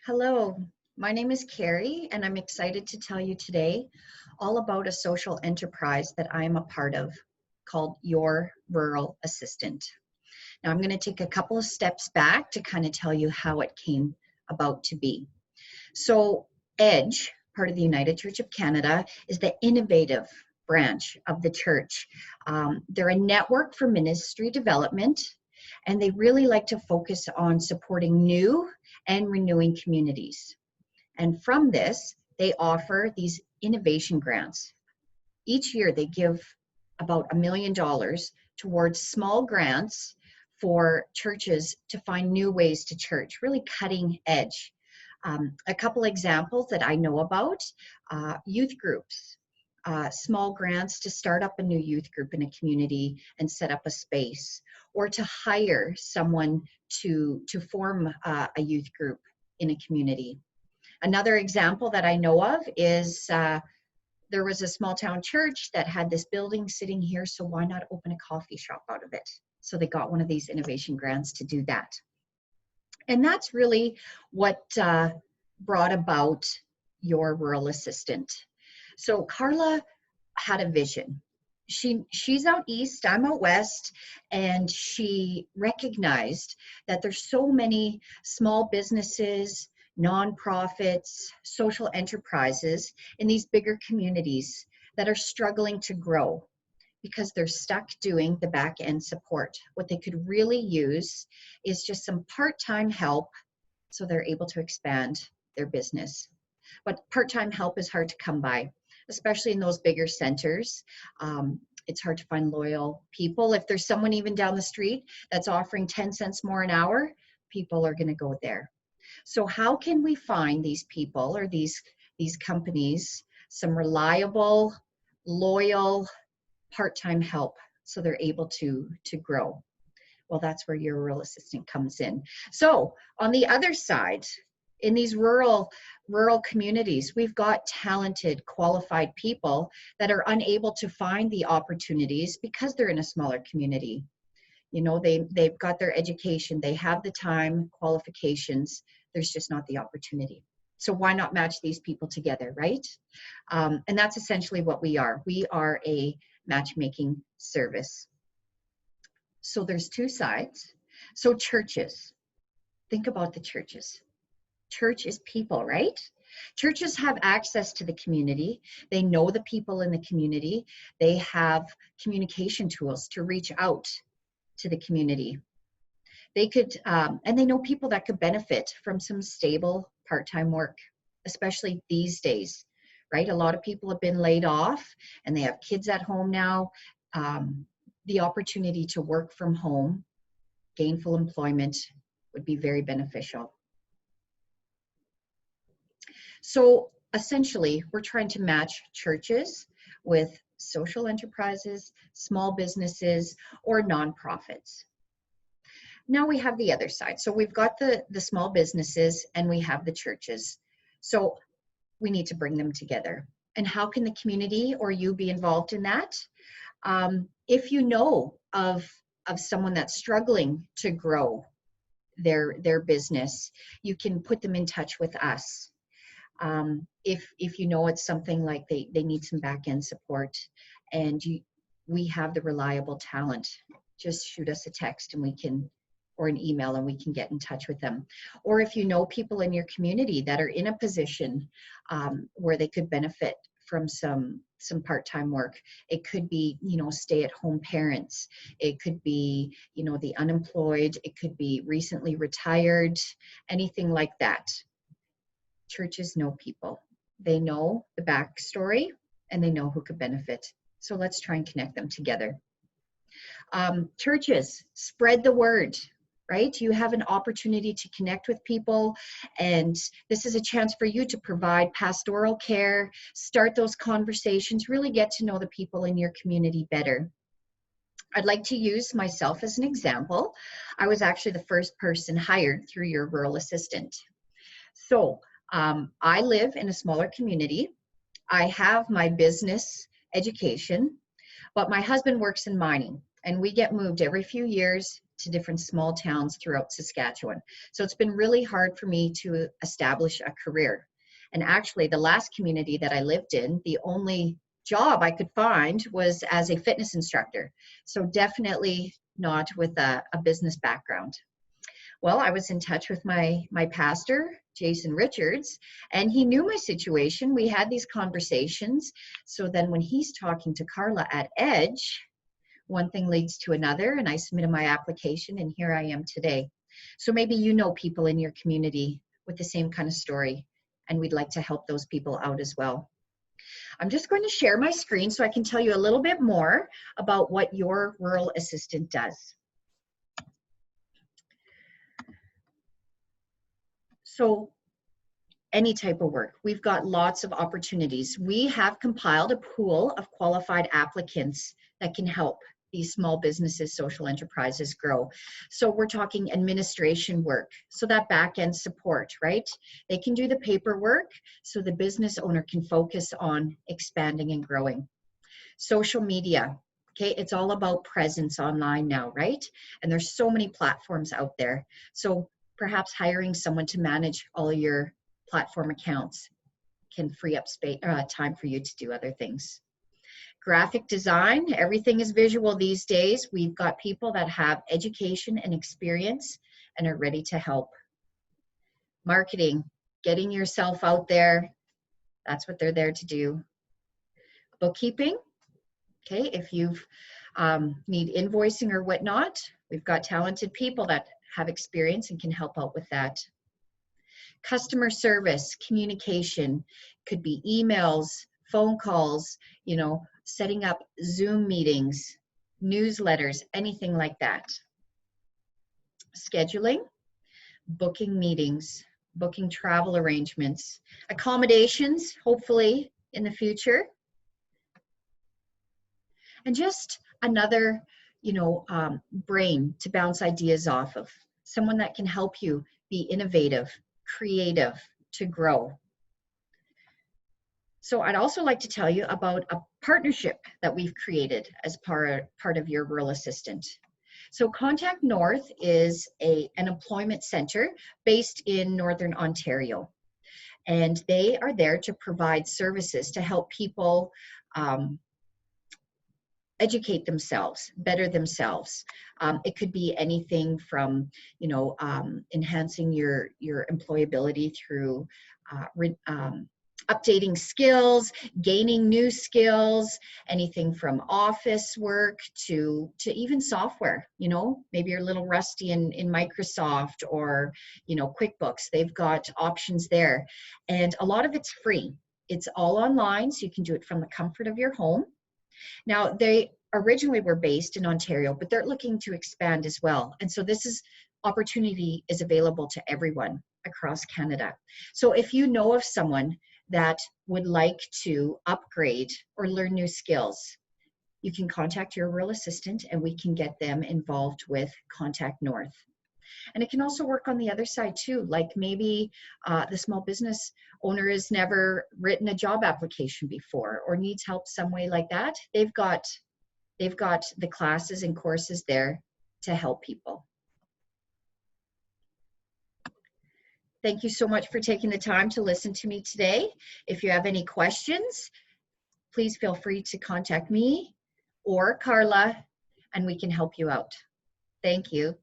Hello, my name is Carrie, and I'm excited to tell you today all about a social enterprise that I'm a part of called Your Rural Assistant. Now, I'm going to take a couple of steps back to kind of tell you how it came about to be. So, EDGE, part of the United Church of Canada, is the innovative branch of the church. They're a network for ministry development, and they really like to focus on supporting new and renewing communities. And from this, they offer these innovation grants. Each year, they give about $1 million towards small grants for churches to find new ways to church, really cutting edge. A couple examples that I know about, youth groups, small grants to start up a new youth group in a community and set up a space, or to hire someone to form a youth group in a community. Another example that I know of is there was a small town church that had this building sitting here, so why not open a coffee shop out of it? So they got one of these innovation grants to do that. And that's really what brought about Your Rural Assistant. So Carla had a vision. She's out east, I'm out west, and she recognized that there's so many small businesses, nonprofits, social enterprises in these bigger communities that are struggling to grow because they're stuck doing the back end support. What they could really use is just some part-time help so they're able to expand their business. But part-time help is hard to come by, especially in those bigger centers. It's hard to find loyal people. If there's someone even down the street that's offering 10 cents more an hour, people are going to go there. So how can we find these people or these companies some reliable, loyal, part-time help so they're able to grow? Well, that's where Your Rural Assistant comes in. So on the other side, in these rural communities, we've got talented, qualified people that are unable to find the opportunities because they're in a smaller community. You know, they've got their education, they have the time, qualifications, there's just not the opportunity. So why not match these people together, right? And that's essentially what we are. We are a matchmaking service. So there's two sides. So churches, think about the churches. Church is people, right? Churches have access to the community. They know the people in the community. They have communication tools to reach out to the community. They could, and they know people that could benefit from some stable part-time work, especially these days, right? A lot of people have been laid off and they have kids at home now. The opportunity to work from home, gainful employment would be very beneficial. So essentially, we're trying to match churches with social enterprises, small businesses, or nonprofits. Now we have the other side. So we've got the small businesses and we have the churches. So we need to bring them together. And how can the community or you be involved in that? If you know of someone that's struggling to grow their business, you can put them in touch with us. If you know it's something like they need some back-end support and we have the reliable talent, just shoot us a text and we can, or an email, and we can get in touch with them. Or if you know people in your community that are in a position where they could benefit from some part-time work. It could be, you know, stay-at-home parents. It could be, you know, the unemployed. It could be recently retired, anything like that. Churches know people. They know the backstory and they know who could benefit. So let's try and connect them together. Churches, spread the word, right? You have an opportunity to connect with people, and this is a chance for you to provide pastoral care, start those conversations, really get to know the people in your community better. I'd like to use myself as an example. I was actually the first person hired through Your Rural Assistant. So I live in a smaller community. I have my business education, but my husband works in mining, and we get moved every few years to different small towns throughout Saskatchewan. So it's been really hard for me to establish a career. And actually, the last community that I lived in, the only job I could find was as a fitness instructor. So definitely not with a business background. Well, I was in touch with my pastor, Jason Richards, and he knew my situation. We had these conversations. So then when he's talking to Carla at Edge, one thing leads to another, and I submitted my application, and here I am today. So maybe you know people in your community with the same kind of story, and we'd like to help those people out as well. I'm just going to share my screen so I can tell you a little bit more about what your rural assistant does. So any type of work, we've got lots of opportunities. We have compiled a pool of qualified applicants that can help these small businesses, social enterprises grow. So we're talking administration work, so that back end support, right? They can do the paperwork so the business owner can focus on expanding and growing. Social media, okay, it's all about presence online now, right? And there's so many platforms out there. So perhaps hiring someone to manage all your platform accounts can free up time for you to do other things. Graphic design, everything is visual these days. We've got people that have education and experience and are ready to help. Marketing, getting yourself out there, that's what they're there to do. Bookkeeping, okay, if you need invoicing or whatnot, we've got talented people that have experience and can help out with that. Customer service, communication, could be emails, phone calls, you know, setting up Zoom meetings, newsletters, anything like that. Scheduling, booking meetings, booking travel arrangements, accommodations, hopefully in the future. And just another, brain to bounce ideas off of. Someone that can help you be innovative, creative, to grow. So I'd also like to tell you about a partnership that we've created as part of your Rural Assistant. So Contact North is an employment center based in Northern Ontario. And they are there to provide services to help people educate themselves, better themselves. It could be anything from, enhancing your employability through updating skills, gaining new skills, anything from office work to even software. Maybe you're a little rusty in Microsoft or, QuickBooks. They've got options there. And a lot of it's free. It's all online, so you can do it from the comfort of your home. Now, they originally were based in Ontario, but they're looking to expand as well. And so opportunity is available to everyone across Canada. So if you know of someone that would like to upgrade or learn new skills, you can contact your rural assistant and we can get them involved with Contact North. And it can also work on the other side too, like maybe the small business owner has never written a job application before or needs help some way like that. They've got the classes and courses there to help people. Thank you so much for taking the time to listen to me today. If you have any questions, please feel free to contact me or Carla, and we can help you out. Thank you.